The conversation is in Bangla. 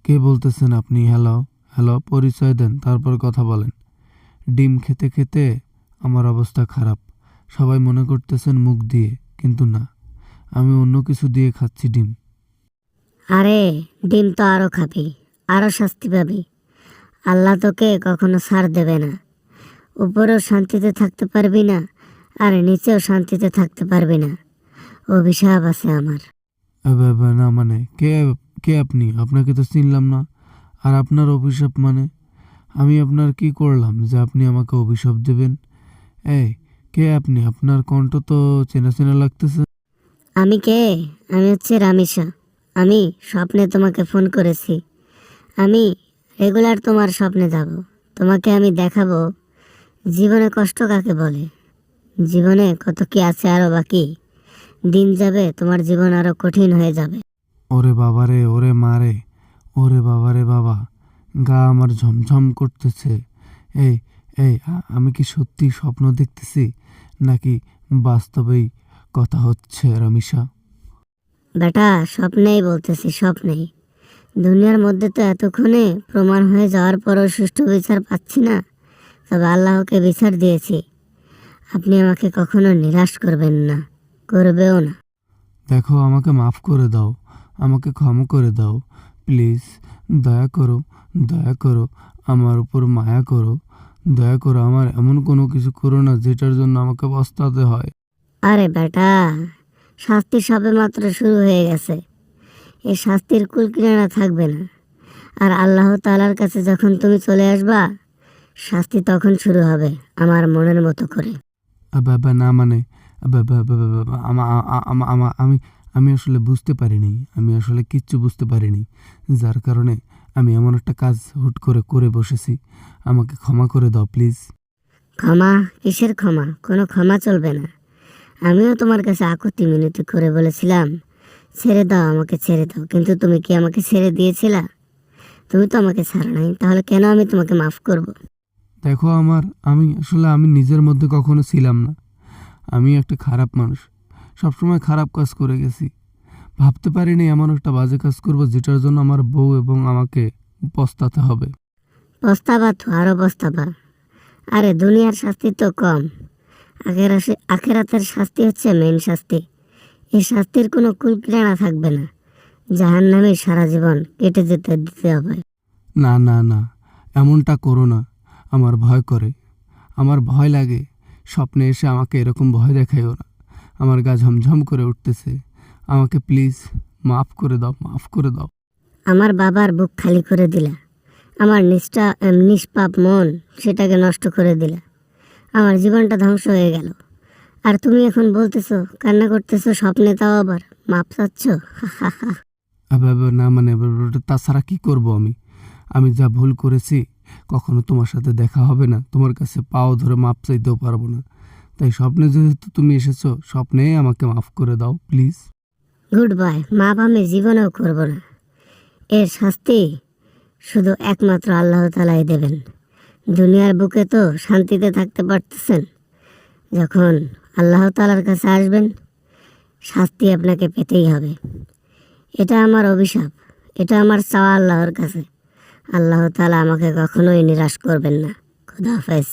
কে বলতেছেন আপনি? হ্যালো, হ্যালো, পরিচয় দেন, তারপর কথা বলেন। ডিম খেতে খেতে আমার অবস্থা খারাপ। সবাই মনে করতেছেন মুখ দিয়ে, কিন্তু না, আমি অন্য কিছু দিয়ে খাচ্ছি ডিম। আরে, ডিম তো আরো খাবি, আরো শাস্তি পাবি। আল্লাহ তোকে কখনো ছাড় দেবে না। উপরেও শান্তিতে থাকতে পারবি না, আর নিচেও শান্তিতে থাকতে পারবি না। অভিশাপ আছে আমার। না মানে, কে কে আপনি? আপনাকে তো চিনলাম না। আর আপনার অভিশাপ মানে? আমি আপনার কি করলাম যে আপনি আমাকে অভিশাপ দেবেন? এই, কে আপনি? আপনার কণ্ঠ তো চেনা চেনা লাগতেছে। আমি কে? আমি হচ্ছে রামিসা। আমি স্বপ্নে তোমাকে ফোন করেছি। আমি রেগুলার তোমার স্বপ্নে যাব। তোমাকে আমি দেখাবো জীবনে কষ্ট কাকে বলে, জীবনে কত কি আছে আরো বাকি। দিন যাবে, তোমার জীবন আরো কঠিন হয়ে যাবে। ওরে বাবা রে, ওরে মা রে, ওরে বাবা রে বাবা, গা আমার ঝমঝম করতেছে। এই আমি কি সত্যি স্বপ্ন দেখতেছি, নাকি বাস্তবেই কথা হচ্ছে রমিশা? বেটা, স্বপ্নেই বলতেছি, স্বপ্নেই। দুনিয়ার মধ্যে তো এতক্ষণে প্রমাণ হয়ে যাওয়ার পরও সুষ্ঠু বিচার পাচ্ছি না। তবে আল্লাহকে বিচার দিয়েছি। আপনি আমাকে কখনো নিরাশ করবেন না, করবেও না। দেখো, আমাকে মাফ করে দাও, আমাকে ক্ষমা করে দাও, প্লিজ। দয়া করো, দয়া করো, আমার উপর মায়া করো। দয়া করো, আমার এমন কোনো কিছু করো না যেটার জন্য আমাকে পস্তাতে হয়। আরে বেটা, শাস্তি সবে মাত্র শুরু হয়ে গেছে। এই শাস্তির কুল কিনারা থাকবে না। আর আল্লাহ তাআলার কাছে যখন তুমি চলে আসবা, শাস্তি তখন শুরু হবে আমার মনের মতো করে। না মানে, আমি আমি আসলে বুঝতে পারিনি, আমি আসলে কিচ্ছু বুঝতে পারিনি, যার কারণে আমি এমন একটা কাজ হুট করে করে বসেছি। আমাকে ক্ষমা করে দাও প্লিজ। ক্ষমা? কিসের ক্ষমা? কোনো ক্ষমা চলবে না। আমিও তোমার কাছে আকুতি মিনতি করে বলেছিলাম, ছেড়ে দাও, আমাকে ছেড়ে দাও, কিন্তু তুমি কি আমাকে ছেড়ে দিয়েছিলা? তুমি তো আমাকে ছাড়ো নাই, তাহলে কেন আমি তোমাকে মাফ করব? দেখো, আমি নিজের মধ্যে কখনো ছিলাম না। আমি একটা খারাপ মানুষ, সবসময় খারাপ কাজ করে গেছি। ভাবতে পারিনি এমন একটা বাজে কাজ করব যেটার জন্য আমার বউ এবং আমাকে পস্তাতে হবে। পস্তাবা তো, আরো পস্তাবা। আরে, দুনিয়ার শাস্তি তো কম, আখেরাতের শাস্তি হচ্ছে মেইন শাস্তি। এই শাস্তির কোনো কুল কিনারা থাকবে না। জাহান্নামে সারা জীবন কেটে যেতে দিতে হবে। না না না, এমনটা করো না। আমার ভয় করে, আমার ভয় লাগে। স্বপ্নে এসে আমাকে এরকম ভয় দেখাইও না। আমার গা ঝমঝম করে উঠতেছে। আমাকে প্লিজ মাফ করে দাও, মাফ করে দাও। আমার বাবার বুক খালি করে দিলা। আমার নিষ্পাপ মন, সেটাকে নষ্ট করে দিলা। আমার জীবনটা ধ্বংস হয়ে গেল। আর তুমি এখন বলতেছো, কান্না করতেছো স্বপ্নে, তাও আবার মাপ চাচ্ছ? না মানে, তাছাড়া কি করব আমি? আমি যা ভুল করেছি, কখনো তোমার সাথে দেখা হবে না, তোমার কাছে পাও ধরে মাপ চাইতেও পারবো না। তাই স্বপ্নে যেহেতু তুমি এসেছো, স্বপ্নেই আমাকে মাফ করে দাও প্লিজ। Good bye. মাপ আমি জীবনেও করব না। এর শাস্তি শুধু একমাত্র আল্লাহ তাআলাই দেবেন। দুনিয়ার বুকে তো শান্তিতে থাকতে পারতেছেন, যখন আল্লাহ তাআলার কাছে আসবেন, শাস্তি আপনাকে পেতেই হবে। এটা আমার অভিশাপ, এটা আমার চাওয়া আল্লাহর কাছে। আল্লাহ তাআলা আমাকে কখনোই নিরাশ করবেন না। খোদা হাফেজ।